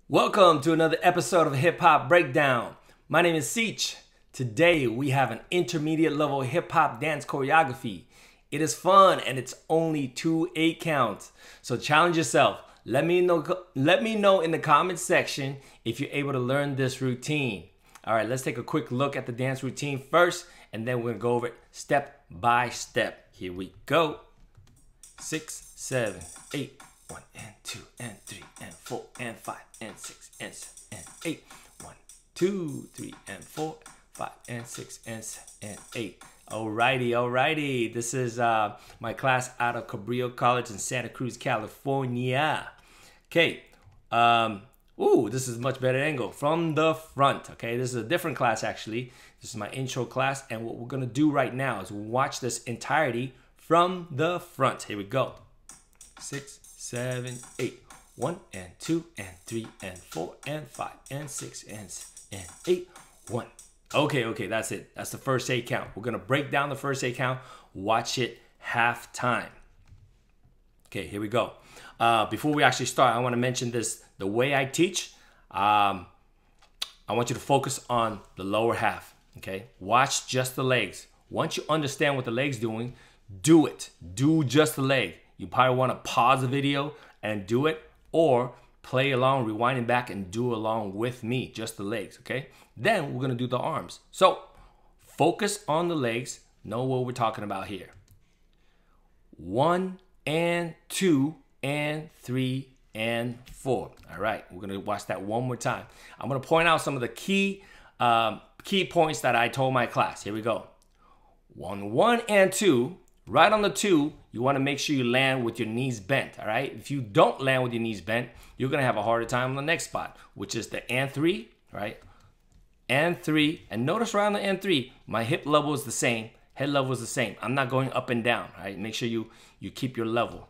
Welcome to another episode of Hip Hop Breakdown. My name is Ceech. Today we have an intermediate level hip hop dance choreography. It is fun and it's only 2 8 counts. So challenge yourself. Let me know in the comments section if you're able to learn this routine. All right, let's take a quick look at the dance routine first, and then we're gonna go over it step by step. Here we go. 6, 7, 8. 1 and 2 and 3 and 4 and 5 and 6 and 7 and 8. 1, 2, 3 and 4, 5 and 6 and 7 and 8. Alrighty. This is my class out of Cabrillo College in Santa Cruz, California. Okay. This is much better angle from the front. Okay, this is a different class actually. This is my intro class, and what we're gonna do right now is watch this entirety from the front. Here we go. 6, 7, 8. 1 and 2 and 3 and 4 and 5 and 6 and 8. 1. Okay, that's it. That's the first 8 count. We're gonna break down the first 8 count. Watch it half time. Okay, here we go. Before we actually start, I want to mention this. The way I teach, I want you to focus on the lower half. Okay, watch just the legs. Once you understand what the leg's doing, do it. Do just the leg. You probably want to pause the video and do it, or play along, rewinding back and do along with me, just the legs, okay? Then we're gonna do the arms. So focus on the legs, know what we're talking about here. 1 and 2 and 3 and 4. All right, we're gonna watch that one more time. I'm gonna point out some of the key points that I told my class. Here we go. 1 and 2. Right on the 2, you want to make sure you land with your knees bent, all right? If you don't land with your knees bent, you're going to have a harder time on the next spot, which is the and 3, right? And 3. And notice right on the and 3, my hip level is the same, head level is the same. I'm not going up and down, all right? Make sure you keep your level.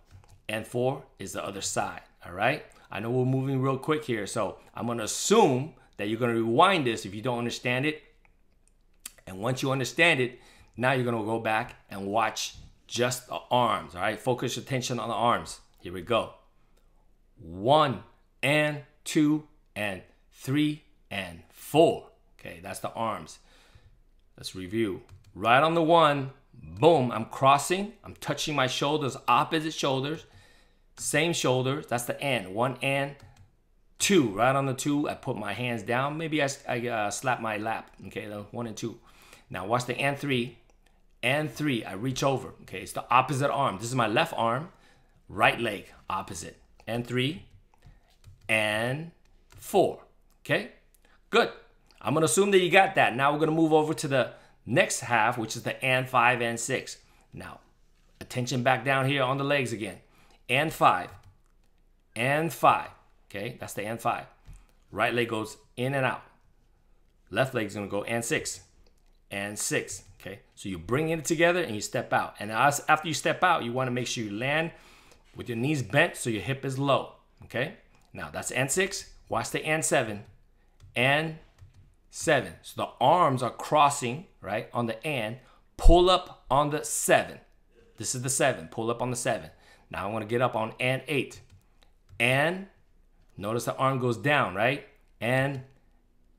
And 4 is the other side, all right? I know we're moving real quick here, so I'm going to assume that you're going to rewind this if you don't understand it. And once you understand it, now you're going to go back and watch just the arms, all right? Focus your attention on the arms. Here we go. 1 and 2 and 3 and 4. Okay, that's the arms. Let's review. Right on the 1, boom, I'm crossing. I'm touching my shoulders, opposite shoulders, same shoulders. That's the and. 1 and 2. Right on the 2, I put my hands down. Maybe I slap my lap. Okay, the 1 and 2. Now watch the and 3. And 3, I reach over. Okay, it's the opposite arm. This is my left arm, right leg, opposite. And 3, and 4. Okay, good. I'm gonna assume that you got that. Now we're gonna move over to the next half, which is the and 5 and 6. Now, attention back down here on the legs again. And 5, and 5. Okay, that's the and 5. Right leg goes in and out. Left leg's gonna go and 6, and 6. Okay, so you bring it together and you step out. And after you step out, you want to make sure you land with your knees bent so your hip is low. Okay, now that's and 6. Watch the and 7. And 7. So the arms are crossing, right, on the and. Pull up on the 7. This is the 7. Pull up on the 7. Now I want to get up on and 8. And notice the arm goes down, right? And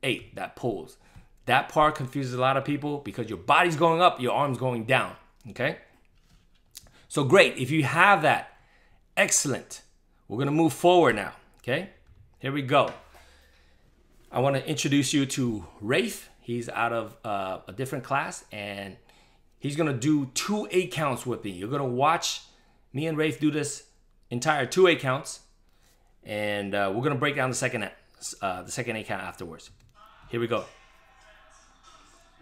8. That pulls. That part confuses a lot of people because your body's going up, your arm's going down, okay? So great, if you have that, excellent. We're gonna move forward now, okay? Here we go. I wanna introduce you to Rafe. He's out of a different class, and he's gonna do 2 8 counts with me. You're gonna watch me and Rafe do this entire 2 8 counts, and we're gonna break down the second 8 count afterwards. Here we go.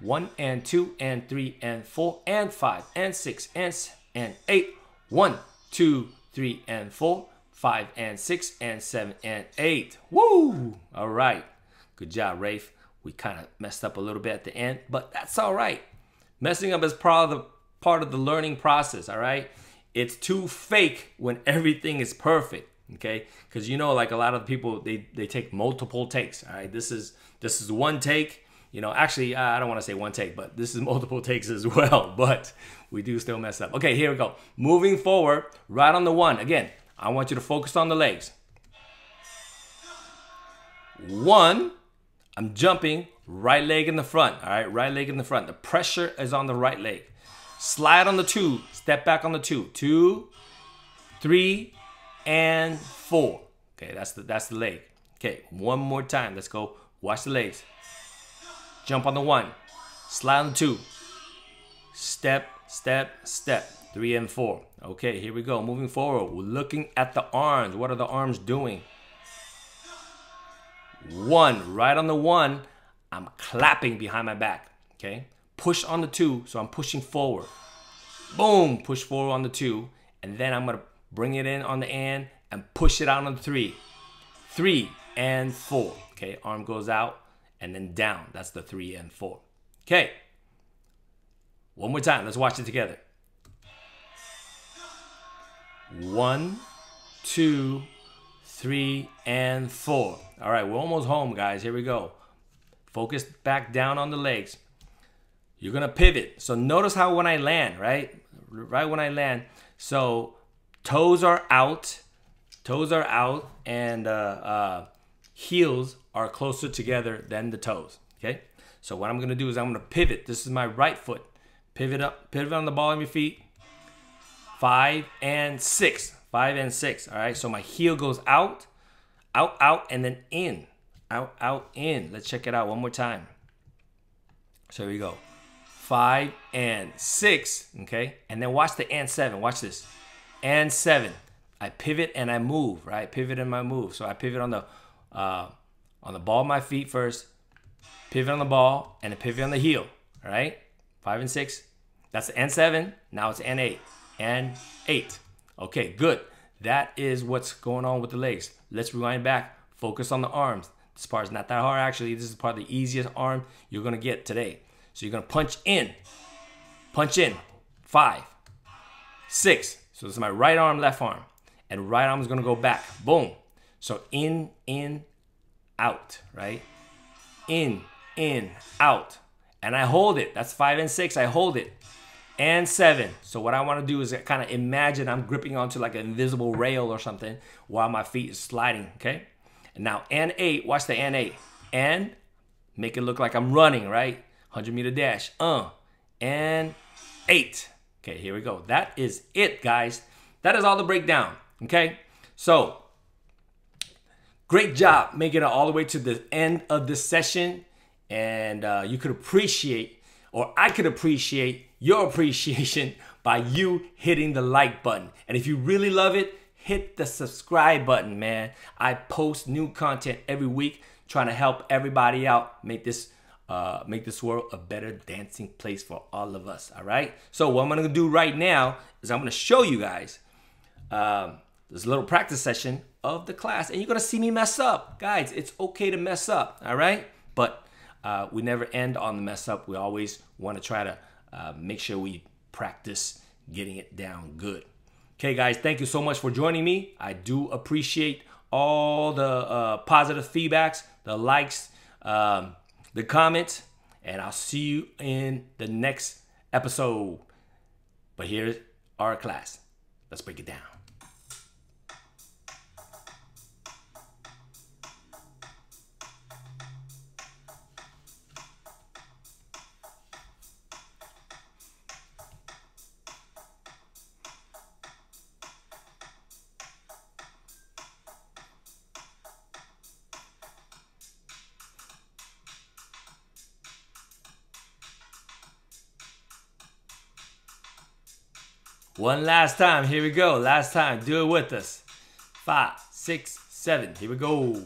1 and 2 and 3 and 4 and 5 and 6 and 8. 1, 2, 3 and 4, 5 and 6 and 7 and 8. Woo! All right. Good job, Rafe. We kind of messed up a little bit at the end, but that's all right. Messing up is part of the learning process, all right? It's too fake when everything is perfect, okay? Because you know, like a lot of people, they take multiple takes, all right? This is 1 take. You know, actually, I don't want to say 1 take, but this is multiple takes as well, but we do still mess up. Okay, here we go. Moving forward, right on the 1. Again, I want you to focus on the legs. 1, I'm jumping, right leg in the front, all right? Right leg in the front. The pressure is on the right leg. Slide on the 2, step back on the 2. 2, 3, and 4. Okay, that's the leg. Okay, one more time. Let's go. Watch the legs. Jump on the 1. Slide on the 2. Step, step, step. 3 and 4. Okay, here we go. Moving forward. We're looking at the arms. What are the arms doing? 1. Right on the 1, I'm clapping behind my back. Okay? Push on the 2, so I'm pushing forward. Boom! Push forward on the 2. And then I'm going to bring it in on the and push it out on the 3. 3 and 4. Okay, arm goes out and then down. That's the 3 and 4. Okay. One more time. Let's watch it together. 1, 2, 3, and 4. All right, we're almost home, guys. Here we go. Focus back down on the legs. You're going to pivot. So notice how when I land, right when I land, so toes are out, and heels are closer together than the toes, okay? So what I'm going to do is I'm going to pivot. This is my right foot. Pivot up, pivot on the ball of your feet. 5 and 6. 5 and 6, all right? So my heel goes out, and then in. Out, in. Let's check it out one more time. So here we go. 5 and 6, okay? And then watch the and 7. Watch this. And 7. I pivot and I move, right? Pivot and I move. So I pivot on the ball of my feet first, pivot on the ball, and a pivot on the heel, all right? 5 and 6. That's the and 7. Now it's and 8. And 8. Okay, good. That is what's going on with the legs. Let's rewind back. Focus on the arms. This part is not that hard, actually. This is probably the easiest arm you're going to get today. So you're going to punch in. Punch in. 5, 6. So this is my right arm, left arm. And right arm is going to go back. Boom. So in, out, right? In, out. And I hold it. That's 5 and 6. I hold it. And 7. So what I want to do is kind of imagine I'm gripping onto like an invisible rail or something while my feet is sliding, okay? And now and 8. Watch the and 8. And make it look like I'm running, right? 100-meter dash. And 8. Okay, here we go. That is it, guys. That is all the breakdown, okay? So, great job making it all the way to the end of this session. And you could appreciate, or I could appreciate your appreciation by you hitting the like button. And if you really love it, hit the subscribe button, man. I post new content every week trying to help everybody out, make this world a better dancing place for all of us, all right? So what I'm gonna do right now is I'm gonna show you guys this little practice session of the class, and you're gonna see me mess up. Guys, it's okay to mess up, all right? But we never end on the mess up. We always wanna try to make sure we practice getting it down good. Okay, guys, thank you so much for joining me. I do appreciate all the positive feedbacks, the likes, the comments, and I'll see you in the next episode. But here's our class. Let's break it down. One last time. Here we go. Last time. Do it with us. 5, 6, 7. Here we go.